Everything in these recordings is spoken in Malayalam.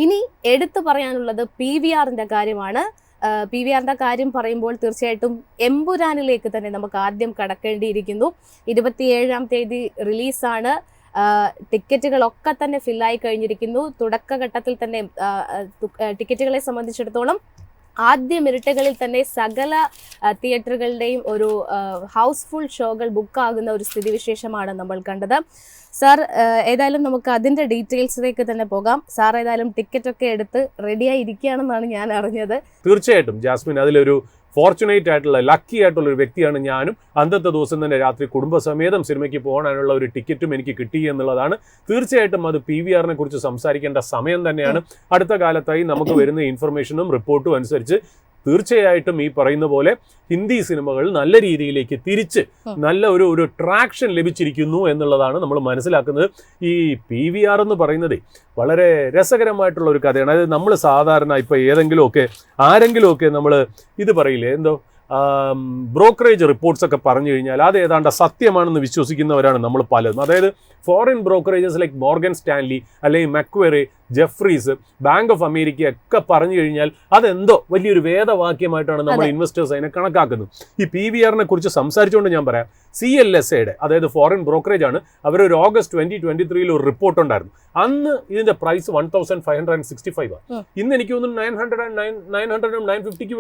ഇനി എടുത്തു പറയാനുള്ളത് PVRന്റെ കാര്യമാണ്. PVRന്റെ കാര്യം പറയുമ്പോൾ തീർച്ചയായിട്ടും എമ്പുരാനിലേക്ക് തന്നെ നമുക്ക് ആദ്യം കടക്കേണ്ടിയിരിക്കുന്നു. 27-ാം തീയതി റിലീസാണ്. ടിക്കറ്റുകളൊക്കെ തന്നെ ഫില്ലായി കഴിഞ്ഞിരിക്കുന്നു. തുടക്കഘട്ടത്തിൽ തന്നെ ടിക്കറ്റുകളെ സംബന്ധിച്ചിടത്തോളം ആദ്യ മിനിറ്റുകളിൽ തന്നെ സകല തിയേറ്ററുകളുടെയും ഒരു ഹൗസ്ഫുൾ ഷോകൾ ബുക്കാകുന്ന ഒരു സ്ഥിതിവിശേഷമാണ് നമ്മൾ കണ്ടത്. സാർ, ഏതായാലും നമുക്ക് അതിൻ്റെ ഡീറ്റെയിൽസിലേക്ക് തന്നെ പോകാം. സാർ ഏതായാലും ടിക്കറ്റൊക്കെ എടുത്ത് റെഡിയായി ഇരിക്കുകയാണെന്നാണ് ഞാൻ അറിഞ്ഞത്. തീർച്ചയായിട്ടും ജാസ്മിൻ, അതിലൊരു ഫോർച്ചുനേറ്റ് ആയിട്ടുള്ള ലക്കി ആയിട്ടുള്ള ഒരു വ്യക്തിയാണ് ഞാനും. അന്നത്തെ ദിവസം തന്നെ രാത്രി കുടുംബസമേതം സിനിമയ്ക്ക് പോകാനുള്ള ഒരു ടിക്കറ്റും എനിക്ക് കിട്ടി എന്നുള്ളതാണ്. തീർച്ചയായിട്ടും അത് PVRനെ കുറിച്ച് സംസാരിക്കേണ്ട സമയം തന്നെയാണ്. അടുത്ത കാലത്തായി നമുക്ക് വരുന്ന ഇൻഫർമേഷനും റിപ്പോർട്ടും അനുസരിച്ച് തീർച്ചയായിട്ടും ഈ പറയുന്ന പോലെ ഹിന്ദി സിനിമകൾ നല്ല രീതിയിലേക്ക് തിരിച്ച് നല്ല ഒരു ട്രാക്ഷൻ ലഭിച്ചിരിക്കുന്നു എന്നുള്ളതാണ് നമ്മൾ മനസ്സിലാക്കുന്നത്. ഈ PVR എന്ന് പറയുന്നത് വളരെ രസകരമായിട്ടുള്ള ഒരു കഥയാണ്. അതായത് നമ്മൾ സാധാരണ ഇപ്പോൾ ആരെങ്കിലുമൊക്കെ നമ്മൾ ഇത് പറയില്ലേ, എന്തോ ബ്രോക്കറേജ് റിപ്പോർട്ട്സ് ഒക്കെ പറഞ്ഞു കഴിഞ്ഞാൽ അത് ഏതാണ്ട് സത്യമാണെന്ന് വിശ്വസിക്കുന്നവരാണ് നമ്മൾ പലതും. അതായത് foreign brokerages like Morgan Stanley അല്ലെങ്കിൽ മെക്വെറി, ജെഫ്രീസ്, ബാങ്ക് ഓഫ് അമേരിക്ക ഒക്കെ പറഞ്ഞു കഴിഞ്ഞാൽ അതെന്തോ വലിയൊരു വേദവാക്യമായിട്ടാണ് നമ്മൾ ഇൻവെസ്റ്റേഴ്സ് അതിനെ കണക്കാക്കുന്നത്. ഈ PVRനെ കുറിച്ച് സംസാരിച്ചുകൊണ്ട് ഞാൻ പറയാം, CLSAയുടെ അതായത് ഫോറിൻ ബ്രോക്കറേജ് ആണ്, അവരൊരു ഓഗസ്റ്റ് 2023 ഒരു റിപ്പോർട്ട് ഉണ്ടായിരുന്നു. അന്ന് ഇതിന്റെ പ്രൈസ് 1565 ആണ്. ഇന്ന് എനിക്ക് തോന്നുന്നു 900-950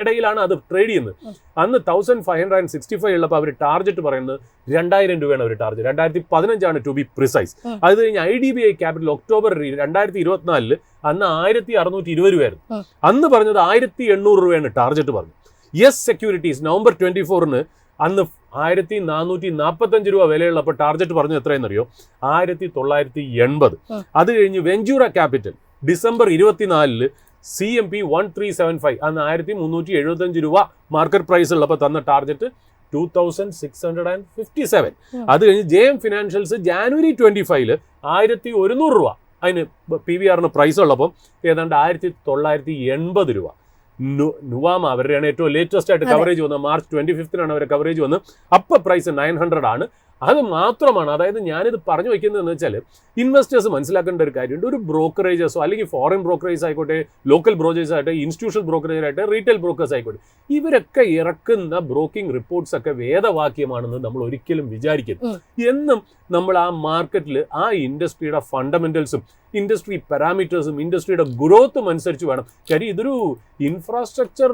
ഇടയിലാണ് അത് ട്രേഡ് ചെയ്യുന്നത്. അന്ന് 1565 ഉള്ളപ്പോൾ അവർ ടാർഗറ്റ് പറയുന്നത് 2000 രൂപയാണ് അവർ ടാർഗറ്റ്. 2015 to be precise. അത് കഴിഞ്ഞ് IDBI ക്യാപിറ്റൽ ഒക്ടോബർ 2024 അന്ന് 1620 രൂപയായിരുന്നു. അന്ന് പറഞ്ഞത് 1800 രൂപയാണ് ടാർഗറ്റ് പറഞ്ഞു. യെസ് സെക്യൂരിറ്റീസ് നവംബർ 24 അന്ന് 1445 രൂപ വിലയുള്ളപ്പോൾ ടാർഗറ്റ് പറഞ്ഞു എത്രയെന്നറിയോ? 1980. അത് കഴിഞ്ഞ് വെഞ്ചൂറ ക്യാപിറ്റൽ ഡിസംബർ 24 CMP 1375 അന്ന് 1375 രൂപ മാർക്കറ്റ് പ്രൈസ് ഉള്ളപ്പോൾ തന്ന ടാർഗറ്റ് 2657. അത് കഴിഞ്ഞ് JM ഫിനാൻഷ്യൽസ് ജാനുവരി 25 1100 രൂപ അതിന് PVRന് പ്രൈസ് ഉള്ളപ്പം ഏതാണ്ട് 1980 രൂപ. നുവാമ അവരുടെയാണ് ഏറ്റവും ലേറ്റസ്റ്റ് ആയിട്ട് കവറേജ് വന്നത്. മാർച്ച് 25 അവരുടെ കവറേജ് വന്ന്. അപ്പം പ്രൈസ് 900 ആണ്. അത് മാത്രമാണ്. അതായത് ഞാനിത് പറഞ്ഞു വയ്ക്കുന്നതെന്ന് വെച്ചാൽ ഇൻവെസ്റ്റേഴ്സ് മനസ്സിലാക്കേണ്ട ഒരു കാര്യമുണ്ട്. ഒരു ബ്രോക്കറേജസോ അല്ലെങ്കിൽ ഫോറിൻ ബ്രോക്കറേജ് ആയിക്കോട്ടെ, ലോക്കൽ ബ്രോക്കറേജ് ആയിട്ട്, ഇൻസ്റ്റിറ്റ്യൂഷണൽ ബ്രോക്കറേജ് ആയിട്ട്, റീറ്റെയിൽ ബ്രോക്കേഴ്സ് ആയിക്കോട്ടെ, ഇവരൊക്കെ ഇറക്കുന്ന ബ്രോക്കിംഗ് റിപ്പോർട്ട്സ് ഒക്കെ വേദവാക്യമാണെന്ന് നമ്മൾ ഒരിക്കലും വിചാരിക്കരുത്. എന്നും നമ്മൾ ആ മാർക്കറ്റിൽ ആ ഇൻഡസ്ട്രിയുടെ ഫണ്ടമെന്റൽസും ഇൻഡസ്ട്രി പാരാമീറ്റേഴ്സും ഇൻഡസ്ട്രിയുടെ ഗ്രോത്തും അനുസരിച്ച് വേണം. കാര്യം ഇതൊരു ഇൻഫ്രാസ്ട്രക്ചർ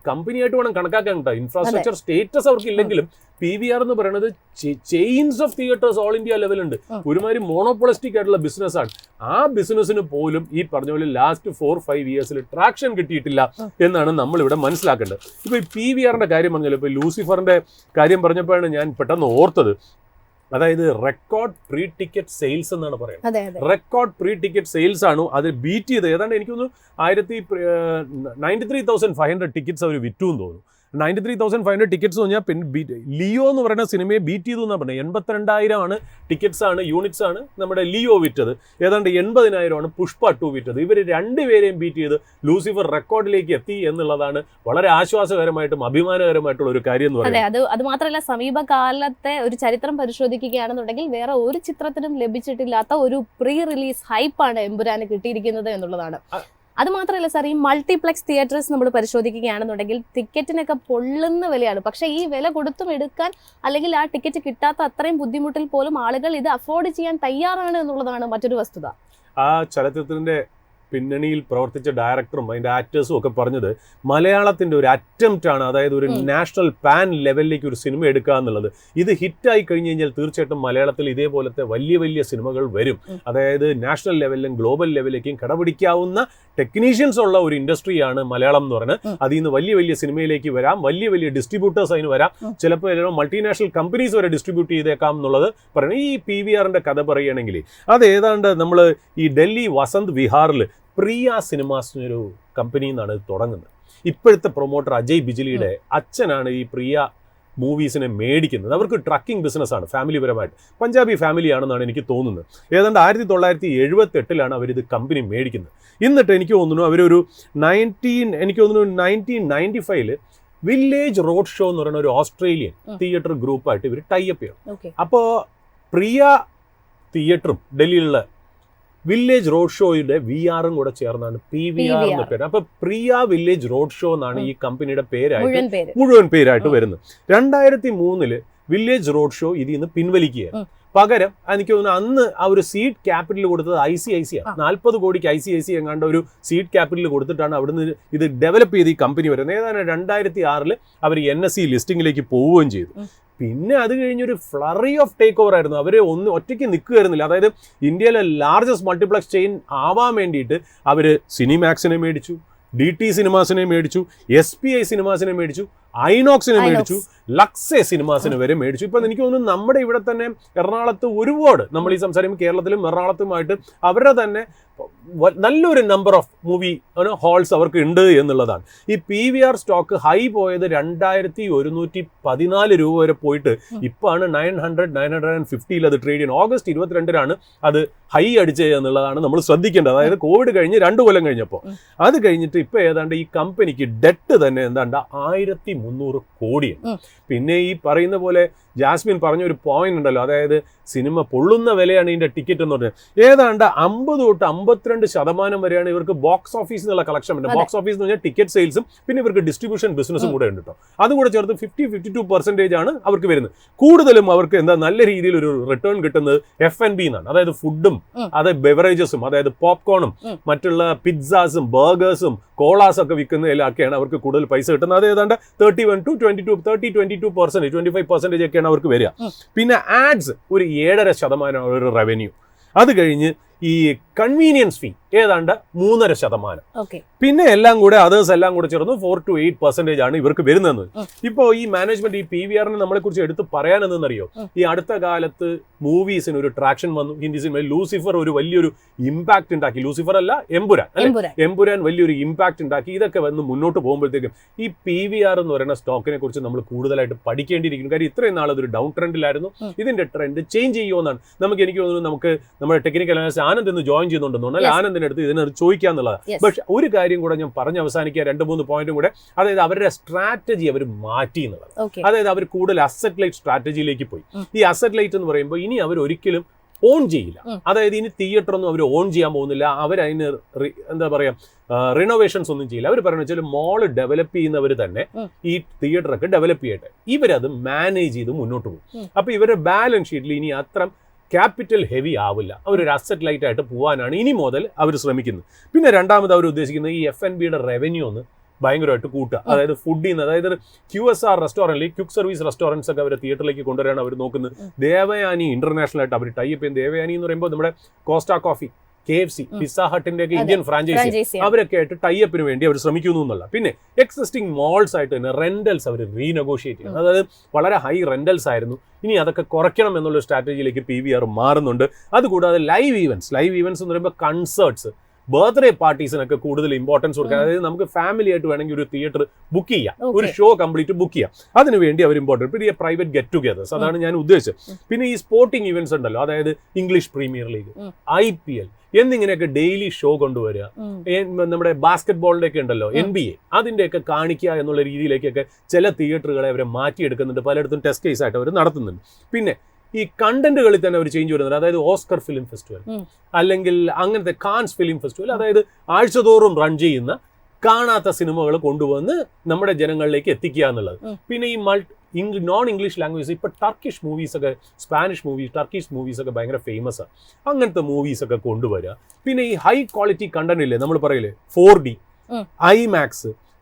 കമ്പനിയായിട്ട് വേണം കണക്കാക്കാൻ കേട്ടോ. ഇൻഫ്രാസ്ട്രക്ചർ സ്റ്റേറ്റസ് അവർക്ക് ഇല്ലെങ്കിലും PVR എന്ന് പറയുന്നത് chains of theatres all India ലെവലുണ്ട്. ഒരുമാതിരി മോണോപോളിസ്റ്റിക് ആയിട്ടുള്ള ബിസിനസ്സാണ്. ആ ബിസിനസ്സിന് പോലും ഈ പറഞ്ഞ പോലെ ലാസ്റ്റ് 4-5 ഇയേഴ്സിൽ ട്രാക്ഷൻ കിട്ടിയിട്ടില്ല എന്നാണ് നമ്മൾ ഇവിടെ മനസ്സിലാക്കേണ്ടത്. ഇപ്പോൾ ഈ PVRന്റെ കാര്യം പറഞ്ഞാൽ, ഇപ്പോൾ ലൂസിഫറിന്റെ കാര്യം പറഞ്ഞപ്പോഴാണ് ഞാൻ പെട്ടെന്ന് ഓർത്തത്. അതായത് റെക്കോർഡ് പ്രീ ടിക്കറ്റ് സെയിൽസ് എന്നാണ് പറയുന്നത്. റെക്കോർഡ് പ്രീ ടിക്കറ്റ് സെയിൽസ് ആണ് അത് ബീറ്റ് ചെയ്ത്. ഏതാണ്ട് എനിക്കൊന്ന് 93,500 ടിക്കറ്റ്സ് അവർ വിറ്റു എന്ന് തോന്നുന്നു. 93,500 ടിക്കറ്റ്സ് പറഞ്ഞാൽ പിന്നെ ലിയോ എന്ന് പറയുന്ന സിനിമയെ ബീറ്റ് ചെയ്തു എന്നാണ് പറഞ്ഞത്. 82,000 ടിക്കറ്റ്സ് ആണ്, യൂണിറ്റ്സ് ആണ് നമ്മുടെ ലിയോ വിറ്റത്. ഏതാണ്ട് 80,000 പുഷ്പ 2 വിറ്റത്. ഇവർ രണ്ടുപേരെയും ബീറ്റ് ചെയ്ത് ലൂസിഫർ റെക്കോർഡിലേക്ക് എത്തി എന്നുള്ളതാണ് വളരെ ആശ്വാസകരമായിട്ടും അഭിമാനകരമായിട്ടുള്ള ഒരു കാര്യം എന്ന് പറയുന്നത്. അത് മാത്രമല്ല, സമീപകാലത്തെ ഒരു ചരിത്രം പരിശോധിക്കുകയാണെന്നുണ്ടെങ്കിൽ വേറെ ഒരു ചിത്രത്തിനും ലഭിച്ചിട്ടില്ലാത്ത ഒരു പ്രീ റിലീസ് ഹൈപ്പാണ് എമ്പുരാന് കിട്ടിയിരിക്കുന്നത് എന്നുള്ളതാണ്. അത് മാത്രമല്ല സാർ, ഈ മൾട്ടിപ്ലെക്സ് തിയേറ്റേഴ്സ് നമ്മൾ പരിശോധിക്കുകയാണെന്നുണ്ടെങ്കിൽ ടിക്കറ്റിനൊക്കെ പൊള്ളുന്ന വിലയാണ്. പക്ഷേ ഈ വില കൊടുത്തും എടുക്കാൻ അല്ലെങ്കിൽ ആ ടിക്കറ്റ് കിട്ടാത്ത അത്രയും ബുദ്ധിമുട്ടിൽ പോലും ആളുകൾ ഇത് അഫോർഡ് ചെയ്യാൻ തയ്യാറാണ് എന്നുള്ളതാണ് മറ്റൊരു വസ്തുത. ആ ചലച്ചിത്രത്തിന്റെ പിന്നണിയിൽ പ്രവർത്തിച്ച ഡയറക്ടറും അതിൻ്റെ ആക്ടേഴ്സും ഒക്കെ പറഞ്ഞത് മലയാളത്തിൻ്റെ ഒരു അറ്റംപ്റ്റ് ആണ്. അതായത് ഒരു നാഷണൽ പാൻ ലെവലിലേക്ക് ഒരു സിനിമ എടുക്കുക എന്നുള്ളത്. ഇത് ഹിറ്റായി കഴിഞ്ഞ് കഴിഞ്ഞാൽ തീർച്ചയായിട്ടും മലയാളത്തിൽ ഇതേപോലത്തെ വലിയ വലിയ സിനിമകൾ വരും. അതായത് നാഷണൽ ലെവലിലും ഗ്ലോബൽ ലെവലിലേക്കും കടപിടിക്കാവുന്ന ടെക്നീഷ്യൻസ് ഉള്ള ഒരു ഇൻഡസ്ട്രിയാണ് മലയാളം എന്ന് പറയുന്നത്. അതിൽ നിന്ന് വലിയ വലിയ സിനിമയിലേക്ക് വരാം, വലിയ വലിയ ഡിസ്ട്രിബ്യൂട്ടേഴ്സ് അതിന് വരാം, ചിലപ്പോൾ മൾട്ടിനാഷണൽ കമ്പനീസ് വരെ ഡിസ്ട്രിബ്യൂട്ട് ചെയ്തേക്കാം എന്നുള്ളത് പറയുന്നത്. ഈ PVRന്റെ കഥ പറയുകയാണെങ്കിൽ അത് ഏതാണ്ട് നമ്മൾ ഈ ഡൽഹി വസന്ത് വിഹാറിൽ പ്രിയ സിനിമാസ് എന്നൊരു കമ്പനി എന്നാണ് തുടങ്ങുന്നത്. ഇപ്പോഴത്തെ പ്രൊമോട്ടർ അജയ് ബിജ്ലിയുടെ അച്ഛനാണ് ഈ പ്രിയ മൂവീസിനെ മേടിക്കുന്നത്. അവർക്ക് ട്രക്കിംഗ് ബിസിനസ്സാണ്, ഫാമിലിപരമായിട്ട്. പഞ്ചാബി ഫാമിലിയാണെന്നാണ് എനിക്ക് തോന്നുന്നത്. ഏതാണ്ട് 1978 അവരിത് കമ്പനി മേടിക്കുന്നത്. എന്നിട്ട് എനിക്ക് തോന്നുന്നു അവരൊരു 1995 വില്ലേജ് റോഡ് ഷോ എന്ന് പറയുന്ന ഒരു ഓസ്ട്രേലിയൻ തിയേറ്റർ ഗ്രൂപ്പായിട്ട് ഇവർ ടൈപ്പ് ചെയ്യണം. അപ്പോൾ പ്രിയ തിയേറ്ററും ഡൽഹിയിലുള്ള വില്ലേജ് റോഡ് ഷോയുടെ VR കൂടെ ചേർന്നാണ് PVR എന്ന പേര്. അപ്പൊ പ്രിയ വില്ലേജ് റോഡ് ഷോ എന്നാണ് ഈ കമ്പനിയുടെ മുഴുവൻ പേരായിട്ട് വരുന്നത്. 2003 വില്ലേജ് റോഡ് ഷോ ഇതിൽ നിന്ന് പിൻവലിക്കുകയാണ്. പകരം എനിക്ക് തോന്നുന്നു അന്ന് ആ ഒരു സീഡ് ക്യാപിറ്റൽ കൊടുത്തത് ICICI 40 കോടിക്ക് ICICI എങ്ങാണ്ട് ഒരു സീഡ് ക്യാപിറ്റൽ കൊടുത്തിട്ടാണ് അവിടുന്ന് ഇത് ഡെവലപ്പ് ചെയ്ത് ഈ കമ്പനി വരുന്നത്. ഏതാണ്ട് 2006 അവർ NSE ലിസ്റ്റിംഗിലേക്ക് പോവുകയും ചെയ്തു. പിന്നെ അത് കഴിഞ്ഞൊരു ഫ്ലറി ഓഫ് ടേക്ക് ഓവർ ആയിരുന്നു. അവർ ഒറ്റയ്ക്ക് നിൽക്കുകയായിരുന്നില്ല. അതായത് ഇന്ത്യയിലെ ലാർജസ്റ്റ് മൾട്ടിപ്ലക്സ് ചെയിൻ ആവാൻ വേണ്ടിയിട്ട് അവർ സിനിമാക്സിനെ മേടിച്ചു, DT സിനിമാസിനെ മേടിച്ചു, SPI സിനിമാസിനെ മേടിച്ചു, ഐനോക്സിനെ മേടിച്ചു, ലക്സെ സിനിമാസിന് വരെ മേടിച്ചു. ഇപ്പം എനിക്ക് തോന്നുന്നു നമ്മുടെ ഇവിടെ തന്നെ എറണാകുളത്ത് ഒരുപാട്, നമ്മൾ ഈ സംസാരിക്കുമ്പോൾ കേരളത്തിലും എറണാകുളത്തുമായിട്ട് അവരുടെ തന്നെ നല്ലൊരു നമ്പർ ഓഫ് മൂവി ഹാൾസ് അവർക്ക് ഉണ്ട് എന്നുള്ളതാണ്. ഈ PVR സ്റ്റോക്ക് ഹൈ പോയത് 2114 രൂപ വരെ പോയിട്ട് ഇപ്പാണ് 950 അത് ട്രേഡ് ചെയ്യുന്നത്. August 22 അത് ഹൈ അടിച്ചത് എന്നുള്ളതാണ് നമ്മൾ ശ്രദ്ധിക്കേണ്ടത്. അതായത് കോവിഡ് കഴിഞ്ഞ് 2 കൊല്ലം കഴിഞ്ഞപ്പോൾ. അത് കഴിഞ്ഞിട്ട് ഇപ്പൊ ഏതാണ്ട് ഈ കമ്പനിക്ക് ഡെറ്റ് തന്നെ എന്താണ്ട് 1300 കോടിയാണ്. പിന്നെ ഈ പറയുന്ന പോലെ ജാസ്മിൻ പറഞ്ഞൊരു പോയിന്റ് ഉണ്ടല്ലോ, അതായത് സിനിമ പൊള്ളുന്ന വിലയാണ് ഇതിന്റെ ടിക്കറ്റ് എന്ന് പറഞ്ഞത്. ഏതാണ്ട് 50 തൊട്ട് 52% വരെയാണ് ഇവർക്ക് ബോക്സ് ഓഫീസിൽ നിന്നുള്ള കളക്ഷൻ ഉണ്ട്. ബോക്സ് ഓഫീസ് എന്ന് പറഞ്ഞാൽ ടിക്കറ്റ് സെയിൽസും പിന്നെ ഇവർക്ക് ഡിസ്ട്രിബ്യൂഷൻ ബിസിനസ്സും കൂടെ ഉണ്ട് കേട്ടോ. അതുകൂടെ ചേർത്ത് 52% ആണ് അവർക്ക് വരുന്നത്. കൂടുതലും അവർക്ക് എന്താ നല്ല രീതിയിൽ ഒരു റിട്ടേൺ കിട്ടുന്നത് F&B എന്നാണ്. അതായത് ഫുഡും അതായത് ബെവറേജസും, അതായത് പോപ്കോണും മറ്റുള്ള പിസ്സാസും ബർഗേഴ്സും കോളാസ് ഒക്കെ വിൽക്കുന്നതിലൊക്കെയാണ് അവർക്ക് കൂടുതൽ പൈസ കിട്ടുന്നത്. അത് ഏതാണ്ട് 25% ഒക്കെയാണ് അവർക്ക് വരിക. പിന്നെ ആഡ്സ് ഒരു 7.5% ഒരു റവന്യൂ. അത് കഴിഞ്ഞ് ഈ കൺവീനിയൻസ് ഫീ ഏതാണ്ട് 3.5%. പിന്നെ എല്ലാം കൂടെ അതേഴ്സ് എല്ലാം കൂടെ ചേർന്ന് 4 to 8% ആണ് ഇവർക്ക് വരുന്നത്. ഇപ്പോൾ ഈ മാനേജ്മെന്റ് ഈ PVRനെ നമ്മളെ കുറിച്ച് എടുത്ത് പറയാനെന്നറിയോ, ഈ അടുത്ത കാലത്ത് മൂവീസിന് ഒരു ട്രാക്ഷൻ വന്നു. ഹിന്ദി സിനിമയിൽ ലൂസിഫർ ഒരു വലിയൊരു ഇമ്പാക്ട് ഉണ്ടാക്കി. ലൂസിഫർ അല്ല, എമ്പുരാൻ വലിയൊരു ഇമ്പാക്ട് ഉണ്ടാക്കി. ഇതൊക്കെ വന്ന് മുന്നോട്ട് പോകുമ്പോഴത്തേക്കും ഈ PVR എന്ന് പറയുന്ന സ്റ്റോക്കിനെ കുറിച്ച് നമ്മൾ കൂടുതലായിട്ട് പഠിക്കേണ്ടിയിരിക്കുന്നു. കാര്യം ഇത്രയും നാൾ അതൊരു ഡൗൺ ട്രെൻഡിലായിരുന്നു. ഇതിന്റെ ട്രെൻഡ് ചേഞ്ച് ചെയ്യുമെന്നാണ് എനിക്ക് തോന്നുന്നു. നമുക്ക് നമ്മുടെ ടെക്നിക്കൽ അനാലിസ്റ്റ് ആനന്ദ് എന്ന് ജോയിൻ ചെയ്യുന്നുണ്ടെന്ന് പറഞ്ഞാൽ ആനന്ദിന്റെ അടുത്ത് ഇതിനത് ചോദിക്കാന്നുള്ളതാണ്. പക്ഷെ ഒരു കാര്യം കൂടെ ഞാൻ പറഞ്ഞ് അവസാനിക്കുക, 2-3 പോയിന്റും കൂടെ. അതായത് അവരുടെ സ്ട്രാറ്റജി അവർ മാറ്റി എന്നുള്ളത്. അതായത് അവർ കൂടുതൽ അസറ്റ് ലൈറ്റ് സ്ട്രാറ്റജിയിലേക്ക് പോയി. ഈ അസറ്റ് ലൈറ്റ് എന്ന് പറയുമ്പോൾ ഇനി അവർ ഒരിക്കലും ഓൺ ചെയ്യില്ല. അതായത് ഇനി തിയേറ്റർ ഒന്നും അവർ ഓൺ ചെയ്യാൻ പോകുന്നില്ല. അവരതിന് എന്താ പറയാ റിനോവേഷൻസ് ഒന്നും ചെയ്യില്ല. അവർ പറയുന്നത് വെച്ചാൽ മോള് ഡെവലപ്പ് ചെയ്യുന്നവർ തന്നെ ഈ തിയേറ്ററൊക്കെ ഡെവലപ്പ് ചെയ്യട്ടെ, ഇവരത് മാനേജ് ചെയ്ത് മുന്നോട്ട് പോകും. അപ്പൊ ഇവരുടെ ബാലൻസ് ഷീറ്റിൽ ഇനി അത്ര ക്യാപിറ്റൽ ഹെവി ആവില്ല. അവരൊരു അസറ്റ് ലൈറ്റ് ആയിട്ട് പോകാനാണ് ഇനി മുതൽ അവർ ശ്രമിക്കുന്നത്. പിന്നെ രണ്ടാമത് അവർ ഉദ്ദേശിക്കുന്നത് ഈ F&Bയുടെ റവന്യൂ ഒന്ന് ഭയങ്കരമായിട്ട് കൂട്ടുക. അതായത് ഫുഡിൽ നിന്ന്, അതായത് QSR റെസ്റ്റോറൻറ്റിൽ ക്വിക്ക് സർവീസ് റെസ്റ്റോറൻറ്റ്സ് ഒക്കെ അവർ തിയേറ്ററിലേക്ക് കൊണ്ടുവരാൻ അവർ നോക്കുന്നത്. ദേവയാനി ഇന്റർനാഷണൽ ആയിട്ട് അവർ ടൈപ്പ് ചെയ്യുന്നത്. ദേവയാനി എന്ന് പറയുമ്പോൾ നമ്മുടെ കോസ്റ്റാ കോഫി, KFC, പിസ്സ ഹട്ടിന്റെ ഒക്കെ ഇന്ത്യൻ ഫ്രാഞ്ചൈസി അവരൊക്കെ ആയിട്ട് ടൈപ്പിന് വേണ്ടി അവർ ശ്രമിക്കുന്നു എന്നുള്ള. പിന്നെ എക്സിസ്റ്റിംഗ് മോൾസ് ആയിട്ട് തന്നെ റെന്റൽസ് അവർ റീനെഗോഷിയേറ്റ് ചെയ്യുന്നു. അതായത് വളരെ ഹൈ റെന്റൽസ് ആയിരുന്നു, ഇനി അതൊക്കെ കുറയ്ക്കണം എന്നുള്ള സ്ട്രാറ്റജിയിലേക്ക് PVR മാറുന്നുണ്ട്. അതുകൂടാതെ ലൈവ് ഈവൻസ് എന്ന് പറയുമ്പോൾ കൺസേർട്സ്, ബർത്ത്ഡേ പാർട്ടീസിനൊക്കെ കൂടുതൽ ഇമ്പോർട്ടൻസ് കൊടുക്കാൻ. അതായത് നമുക്ക് ഫാമിലി ആയിട്ട് വേണമെങ്കിൽ ഒരു തിയേറ്റർ ബുക്ക് ചെയ്യാം, ഒരു ഷോ കംപ്ലീറ്റ് ബുക്ക് ചെയ്യാം. അതിനുവേണ്ടി അവർ ഇമ്പോർട്ടൻറ്റ്. പിന്നെ പ്രൈവറ്റ് ഗെറ്റ് ടുഗെദേഴ്സ്, അതാണ് ഞാൻ ഉദ്ദേശിച്ചത്. പിന്നെ ഈ സ്പോർട്ടിംഗ് ഇവന്റ്സ് ഉണ്ടല്ലോ, അതായത് ഇംഗ്ലീഷ് പ്രീമിയർ ലീഗ്, IPL എന്നിങ്ങനെയൊക്കെ ഡെയിലി ഷോ കൊണ്ടുവരിക. നമ്മുടെ ബാസ്കറ്റ് ബോളിന്റെ ഒക്കെ ഉണ്ടല്ലോ, NBA, അതിന്റെയൊക്കെ കാണിക്കുക എന്നുള്ള രീതിയിലേക്കൊക്കെ ചില തിയേറ്ററുകളെ അവരെ മാറ്റിയെടുക്കുന്നുണ്ട്. പലയിടത്തും ടെസ്റ്റ് കേസ് ആയിട്ട് അവർ നടത്തുന്നുണ്ട്. പിന്നെ ഈ കണ്ടന്റുകളിൽ തന്നെ അവർ ചേഞ്ച് വരുന്നുണ്ട്. അതായത് ഓസ്കർ ഫിലിം ഫെസ്റ്റിവൽ, അല്ലെങ്കിൽ അങ്ങനത്തെ കാൻസ് ഫിലിം ഫെസ്റ്റിവൽ, അതായത് ആഴ്ചതോറും റൺ ചെയ്യുന്ന കാണാത്ത സിനിമകൾ കൊണ്ടുവന്ന് നമ്മുടെ ജനങ്ങളിലേക്ക് എത്തിക്കുക എന്നുള്ളത്. പിന്നെ ഈ നോൺ ഇംഗ്ലീഷ് ലാംഗ്വേജ്, ഇപ്പൊ ടർക്കിഷ് മൂവീസ് ഒക്കെ, സ്പാനിഷ് മൂവീസ്, ടർക്കിഷ് മൂവീസ് ഒക്കെ ഭയങ്കര ഫേമസ് ആണ്. അങ്ങനത്തെ മൂവീസ് ഒക്കെ കൊണ്ടുവരിക. പിന്നെ ഈ ഹൈ ക്വാളിറ്റി കണ്ടന്റ് ഇല്ലേ, നമ്മൾ പറയില്ലേ 4D, IMAX,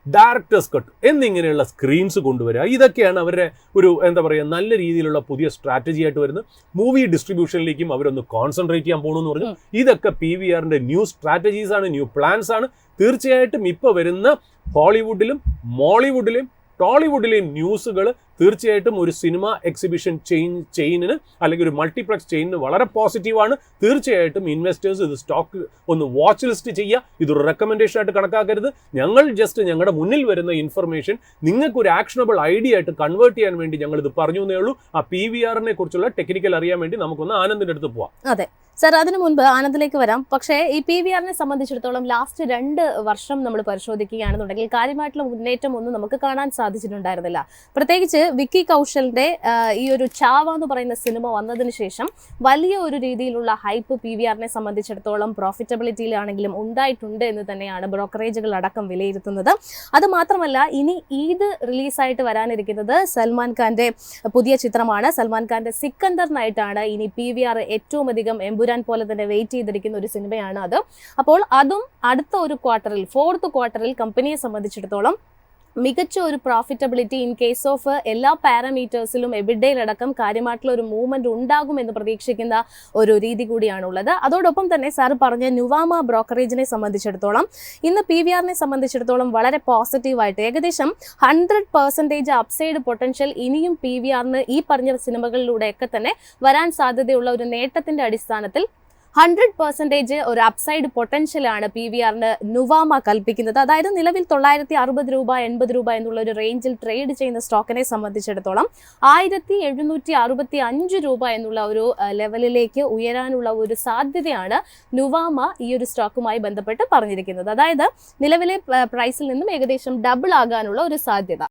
ഡയറക്ടേഴ്സ് കട്ട് എന്നിങ്ങനെയുള്ള സ്ക്രീൻസ് കൊണ്ടുവരിക. ഇതൊക്കെയാണ് അവരുടെ ഒരു എന്താ പറയുക നല്ല രീതിയിലുള്ള പുതിയ സ്ട്രാറ്റജി ആയിട്ട് വരുന്നത്. മൂവി ഡിസ്ട്രിബ്യൂഷനിലേക്കും അവരൊന്ന് കോൺസെൻട്രേറ്റ് ചെയ്യാൻ പോകണമെന്ന് പറഞ്ഞു. ഇതൊക്കെ PVRന്റെ ന്യൂ സ്ട്രാറ്റജീസ് ആണ്, ന്യൂ പ്ലാൻസ് ആണ്. തീർച്ചയായിട്ടും ഇപ്പോൾ വരുന്ന ഹോളിവുഡിലും മോളിവുഡിലും ടോളിവുഡിലെയും ന്യൂസുകൾ തീർച്ചയായിട്ടും ഒരു സിനിമ എക്സിബിഷൻ ചെയിനിന് അല്ലെങ്കിൽ ഒരു മൾട്ടിപ്ലക്സ് ചെയിനിന് വളരെ പോസിറ്റീവാണ്. തീർച്ചയായിട്ടും ഇൻവെസ്റ്റേഴ്സ് ഇത് സ്റ്റോക്ക് ഒന്ന് വാച്ച് ലിസ്റ്റ് ചെയ്യുക. ഇതൊരു റെക്കമെൻഡേഷൻ ആയിട്ട് കണക്കാക്കരുത്. ഞങ്ങൾ ജസ്റ്റ് ഞങ്ങളുടെ മുന്നിൽ വരുന്ന ഇൻഫർമേഷൻ നിങ്ങൾക്ക് ഒരു ആക്ഷണബിൾ ഐഡിയ ആയിട്ട് കൺവേർട്ട് ചെയ്യാൻ വേണ്ടി ഞങ്ങൾ ഇത് പറഞ്ഞു എന്നേ ഉള്ളൂ. ആ PVRനെ കുറിച്ചുള്ള ടെക്നിക്കൽ അറിയാൻ വേണ്ടി നമുക്കൊന്ന് ആനന്ദിന്റെ അടുത്ത് പോവാം. അതെ സർ, അതിനു മുൻപ് ആനന്ദിലേക്ക് വരാം. പക്ഷേ ഈ PVRനെ സംബന്ധിച്ചിടത്തോളം ലാസ്റ്റ് 2 വർഷം നമ്മൾ പരിശോധിക്കുകയാണെന്നുണ്ടെങ്കിൽ കാര്യമായിട്ടുള്ള മുന്നേറ്റം ഒന്നും നമുക്ക് കാണാൻ സാധിച്ചിട്ടുണ്ടായിരുന്നില്ല. പ്രത്യേകിച്ച് വിക്കി കൗശലിന്റെ ഈ ഒരു ചാവ എന്ന് പറയുന്ന സിനിമ വന്നതിന് ശേഷം വലിയ ഒരു രീതിയിലുള്ള ഹൈപ്പ് PVRനെ സംബന്ധിച്ചിടത്തോളം പ്രോഫിറ്റബിലിറ്റിയിലാണെങ്കിലും ഉണ്ടായിട്ടുണ്ട് എന്ന് തന്നെയാണ് ബ്രോക്കറേജുകൾ അടക്കം വിലയിരുത്തുന്നത്. അത് മാത്രമല്ല, ഇനി ഈദ് റിലീസായിട്ട് വരാനിരിക്കുന്നത് സൽമാൻ ഖാന്റെ പുതിയ ചിത്രമാണ്. സൽമാൻ ഖാന്റെ സിക്കന്ദറിനായിട്ടാണ് ഇനി PVR ഏറ്റവും അധികം എമ്പുരാൻ പോലെ തന്നെ വെയിറ്റ് ചെയ്തിരിക്കുന്ന ഒരു സിനിമയാണ് അത്. അപ്പോൾ അതും അടുത്ത ഒരു ക്വാർട്ടറിൽ, 4th ക്വാർട്ടറിൽ കമ്പനിയെ സംബന്ധിച്ചിടത്തോളം മികച്ച ഒരു പ്രോഫിറ്റബിലിറ്റി ഇൻ കേസ് ഓഫ് എല്ലാ പാരാമീറ്റേഴ്സിലും എബിഡയിലടക്കം കാര്യമായിട്ടുള്ള ഒരു മൂവ്മെന്റ് ഉണ്ടാകുമെന്ന് പ്രതീക്ഷിക്കുന്ന ഒരു രീതി കൂടിയാണുള്ളത്. അതോടൊപ്പം തന്നെ സാർ പറഞ്ഞ നുവാമ ബ്രോക്കറേജിനെ സംബന്ധിച്ചിടത്തോളം ഇന്ന് PVRനെ സംബന്ധിച്ചിടത്തോളം വളരെ പോസിറ്റീവായിട്ട് ഏകദേശം 100% അപ്സൈഡ് പൊട്ടൻഷ്യൽ ഇനിയും PVRന് ഈ പറഞ്ഞ സിനിമകളിലൂടെയൊക്കെ തന്നെ വരാൻ സാധ്യതയുള്ള ഒരു നേട്ടത്തിന്റെ അടിസ്ഥാനത്തിൽ 100% ഒരു അപ്സൈഡ് പൊട്ടൻഷ്യലാണ് PVRന് നുവാമ കൽപ്പിക്കുന്നത്. അതായത് നിലവിൽ 960 രൂപ 80 രൂപ എന്നുള്ള ഒരു റേഞ്ചിൽ ട്രേഡ് ചെയ്യുന്ന സ്റ്റോക്കിനെ സംബന്ധിച്ചിടത്തോളം 1765 രൂപ എന്നുള്ള ഒരു ലെവലിലേക്ക് ഉയരാനുള്ള ഒരു സാധ്യതയാണ് നുവാമ ഈ ഒരു സ്റ്റോക്കുമായി ബന്ധപ്പെട്ട് പറഞ്ഞിരിക്കുന്നത്. അതായത് നിലവിലെ പ്രൈസിൽ നിന്നും ഏകദേശം ഡബിൾ ആകാനുള്ള ഒരു സാധ്യത.